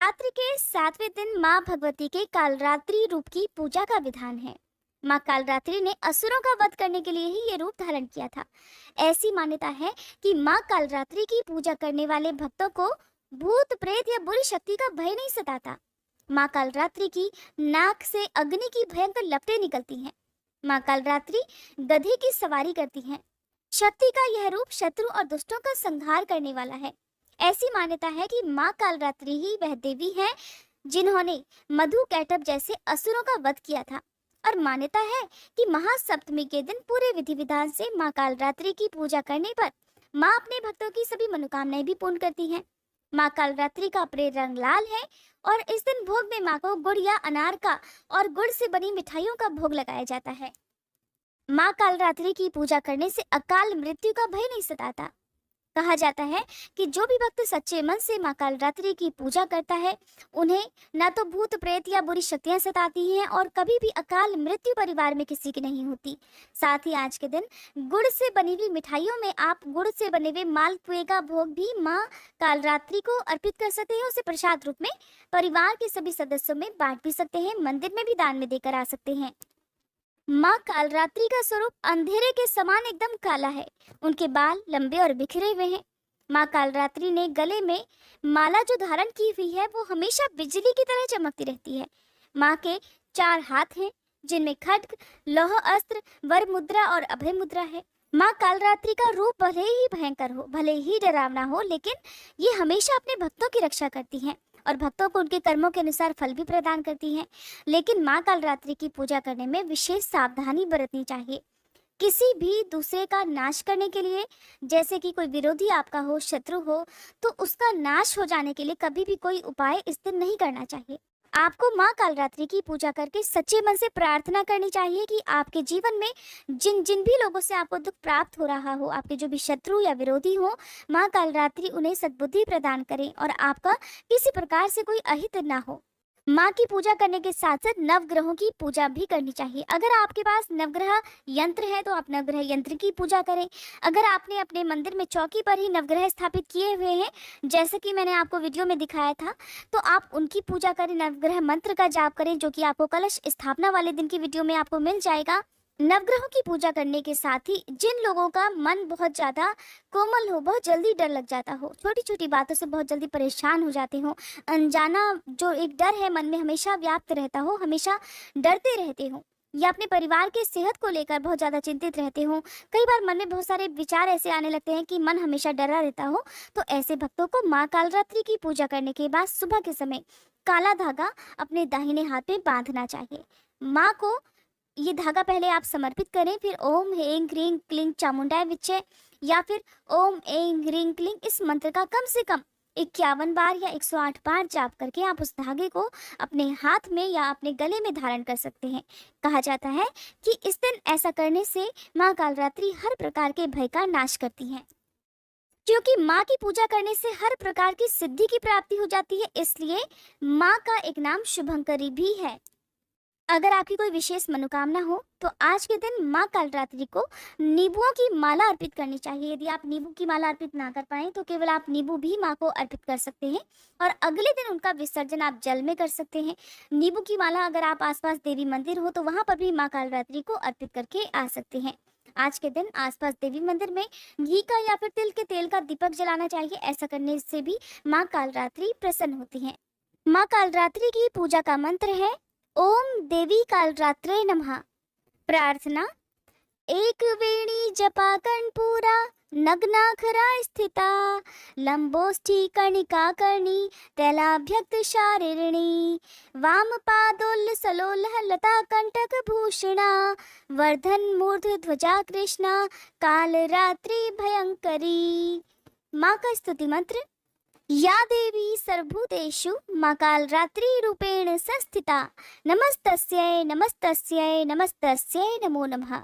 रात्रि के 7वें दिन माँ भगवती के कालरात्रि रूप की पूजा का विधान है। माँ कालरात्रि ने असुरों का वध करने के लिए ही ये रूप धारण किया था। ऐसी मान्यता है कि माँ कालरात्रि की पूजा करने वाले भक्तों को भूत प्रेत या बुरी शक्ति का भय नहीं सताता। माँ कालरात्रि की नाक से अग्नि की भयंकर लपटें निकलती हैं। माँ कालरात्रि गधे की सवारी करती हैं। शक्ति का यह रूप शत्रु और दुष्टों का संहार करने वाला है। ऐसी मान्यता है कि माँ कालरात्रि ही वह देवी है जिन्होंने मधु कैटभ जैसे असुरों का वध किया था। और मान्यता है कि महासप्तमी के दिन पूरे विधि विधान से माँ कालरात्रि की पूजा करने पर माँ अपने भक्तों की सभी मनोकामनाएं भी पूर्ण करती हैं। माँ कालरात्रि का प्रिय रंग लाल है और इस दिन भोग में माँ को गुड़ या अनार का और गुड़ से बनी मिठाइयों का भोग लगाया जाता है। माँ कालरात्रि की पूजा करने से अकाल मृत्यु का भय नहीं सताता। कहा जाता है कि जो भी भक्त सच्चे मन से माँ कालरात्रि की पूजा करता है उन्हें न तो भूत प्रेत या बुरी शक्तियां सताती हैं और कभी भी अकाल मृत्यु परिवार में किसी की नहीं होती। साथ ही आज के दिन गुड़ से बनी हुई मिठाइयों में आप गुड़ से बने हुए मालपुए का भोग भी माँ कालरात्रि को अर्पित कर सकते हैं। उसे प्रसाद रूप में परिवार के सभी सदस्यों में बांट भी सकते हैं, मंदिर में भी दान में देकर आ सकते हैं। माँ कालरात्रि का स्वरूप अंधेरे के समान एकदम काला है। उनके बाल लंबे और बिखरे हुए हैं। माँ कालरात्रि ने गले में माला जो धारण की हुई है वो हमेशा बिजली की तरह चमकती रहती है। माँ के 4 हाथ हैं जिनमें खड्ग, लौह अस्त्र, वर मुद्रा और अभय मुद्रा है। माँ कालरात्रि का रूप भले ही भयंकर हो, भले ही डरावना हो, लेकिन ये हमेशा अपने भक्तों की रक्षा करती हैं और भक्तों को उनके कर्मों के अनुसार फल भी प्रदान करती हैं। लेकिन माँ कालरात्रि की पूजा करने में विशेष सावधानी बरतनी चाहिए। किसी भी दूसरे का नाश करने के लिए, जैसे कि कोई विरोधी आपका हो, शत्रु हो, तो उसका नाश हो जाने के लिए कभी भी कोई उपाय इस दिन नहीं करना चाहिए। आपको माँ कालरात्रि की पूजा करके सच्चे मन से प्रार्थना करनी चाहिए कि आपके जीवन में जिन जिन भी लोगों से आपको दुख प्राप्त हो रहा हो, आपके जो भी शत्रु या विरोधी हो, माँ कालरात्रि उन्हें सद्बुद्धि प्रदान करें और आपका किसी प्रकार से कोई अहित ना हो। माँ की पूजा करने के साथ साथ नवग्रहों की पूजा भी करनी चाहिए। अगर आपके पास नवग्रह यंत्र है तो आप नवग्रह यंत्र की पूजा करें। अगर आपने अपने मंदिर में चौकी पर ही नवग्रह स्थापित किए हुए हैं, जैसे कि मैंने आपको वीडियो में दिखाया था, तो आप उनकी पूजा करें, नवग्रह मंत्र का जाप करें, जो कि आपको कलश स्थापना वाले दिन की वीडियो में आपको मिल जाएगा। नवग्रहों की पूजा करने के साथ ही जिन लोगों का मन बहुत ज़्यादा कोमल हो, बहुत जल्दी डर लग जाता हो, छोटी छोटी बातों से बहुत जल्दी परेशान हो जाते हो, अनजाना जो एक डर है मन में हमेशा व्याप्त रहता हो, हमेशा डरते रहते हो, या अपने परिवार के सेहत को लेकर बहुत ज़्यादा चिंतित रहते हो, कई बार मन में बहुत सारे विचार ऐसे आने लगते हैं कि मन हमेशा डरा रहता हो, तो ऐसे भक्तों को माँ कालरात्रि की पूजा करने के बाद सुबह के समय काला धागा अपने दाहिने हाथ में बांधना चाहिए। माँ को ये धागा पहले आप समर्पित करें, फिर ओम ह्रीं क्लीं क्लीं चामुंडाय विच्चे या फिर ओम ऐं ह्रीं क्लीं इस मंत्र का कम से कम 51 बार या 108 बार जाप करके आप उस धागे को अपने हाथ में या अपने गले में धारण कर सकते हैं। कहा जाता है कि इस दिन ऐसा करने से माँ कालरात्रि हर प्रकार के भय का नाश करती हैं। क्योंकि माँ की पूजा करने से हर प्रकार की सिद्धि की प्राप्ति हो जाती है, इसलिए माँ का एक नाम शुभंकरी भी है। अगर आपकी कोई विशेष मनोकामना हो तो आज के दिन माँ कालरात्रि को नींबुओं की माला अर्पित करनी चाहिए। यदि आप नींबू की माला अर्पित ना कर पाएं तो केवल आप नींबू भी माँ को अर्पित कर सकते हैं और अगले दिन उनका विसर्जन आप जल में कर सकते हैं। नींबू की माला अगर आप आसपास देवी मंदिर हो तो वहाँ पर भी माँ कालरात्रि को अर्पित करके आ सकते हैं। आज के दिन आसपास देवी मंदिर में घी का या फिर तिल के तेल का दीपक जलाना चाहिए। ऐसा करने से भी माँ कालरात्रि प्रसन्न होती हैं। माँ कालरात्रि की पूजा का मंत्र है ओम देवी कालरात्रे नमः। प्रार्थना, एक वेणी जपा कर्णपूरा नग्नाखरा स्थिता लंबोष्ठी कर्णिका कर्णी तैलाभ्यक्त शारीरिणी वाम पादोल्ल सलोलह लता कंटक भूषणा वर्धन मूर्ध ध्वजा कृष्णा कालरात्रि भयंकरी। माँ का स्तुति मंत्र, या देवी सर्वभूतेषु माँ कालरात्रि रूपेण संस्थिता नमस्तस्यै नमस्तस्यै नमस्तस्यै नमो नमः।